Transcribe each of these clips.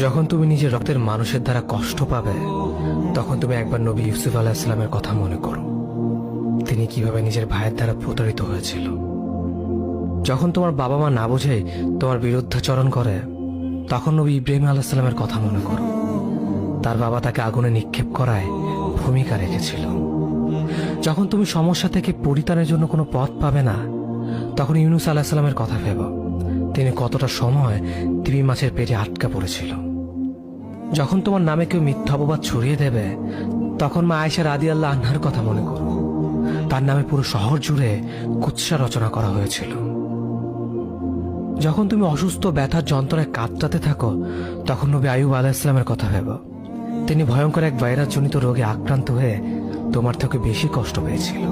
যখন তুমি নিজের রক্তের মানুষের দ্বারা কষ্ট পাবে, তখন তুমি একবার নবী ইউসুফ আলাইহিস সালামের কথা মনে করো। তিনি কিভাবে নিজের ভাইয়ের দ্বারা প্রতারিত হয়েছিল। যখন তোমার বাবা মা না বুঝে তোমার বিরুদ্ধাচরণ করে, তখন নবী ইব্রাহিম আলাইহিস সালামের কথা মনে করো। তার বাবা তাকে আগুনে নিক্ষেপ করায় ভূমিকা রেখেছিল। যখন তুমি সমস্যা থেকে পরিত্রাণের জন্য কোনো পথ পাবে না, তখন ইউনুস আলাইহিস সালামের কথা ভেবো। তিনি কতটা সময় তিমি মাছের পেটে আটকা পড়েছিল। যখন তোমার নামে কেউ মিথ্যা অপবাদ ছড়িয়ে দেবে, তখন মা আয়েশা রাদিয়াল্লাহু আনহার কথা মনে করো। তার নামে পুরো শহর জুড়ে কুৎসা রচনা করা হয়েছিল। যখন তুমি অসুস্থ ব্যথার যন্ত্রণায় কাতরাতে থাকো, তখন নবী আইয়ুব আলাইহিস সালামের কথা ভেবো। তিনি ভয়ঙ্কর এক ভাইরাসজনিত রোগে আক্রান্ত হয়ে তোমার থেকে বেশি কষ্ট পেয়েছিল।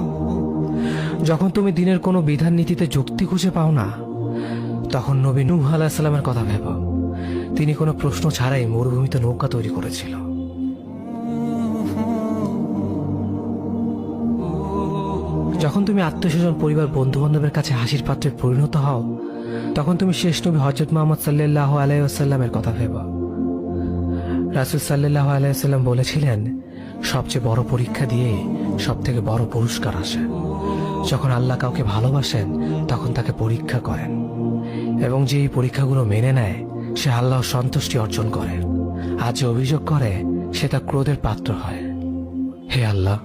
যখন তুমি দিনের কোনো বিধান নীতিতে যুক্তি খুঁজে পাও না, তখন নবী নূহ আলাইহিস সালামের কথা ভেবো। তিনি কোনো প্রশ্ন ছাড়াই মরুভূমিতে নৌকা তৈরি করেছিল। যখন তুমি আত্মীয়স্বজন, পরিবার, বন্ধু বান্ধবের কাছে হাসির পাত্রে পরিণত হও, তখন তুমি শেষ নবী হযরত মুহাম্মদ সাল্লাল্লাহু আলাইহি ওয়াসাল্লামের কথা ভেবো। রাসূল সাল্লাল্লাহু আলাইহি ওয়াসাল্লাম বলেছিলেন, সবচেয়ে বড় পরীক্ষা দিয়ে সব থেকে বড় পুরস্কার আসে। যখন আল্লাহ কাউকে ভালোবাসেন, তখন তাকে পরীক্ষা করেন, এবং যে এই পরীক্ষাগুলো মেনে নেয়, সে আল্লাহর সন্তুষ্টি অর্জন করে। আর যে অভিযোগ করে, সে তার ক্রোধের পাত্র হয়। হে আল্লাহ,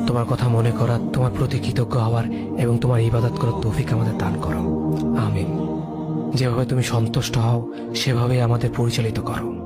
তোমার কথা মনে করা, তোমার প্রতি কৃতজ্ঞ হওয়ার এবং তোমার ইবাদত করার তৌফিক আমাদের দান করো। আমিন। যেভাবে তুমি সন্তুষ্ট হও, সেভাবেই আমাদের পরিচালিত করো।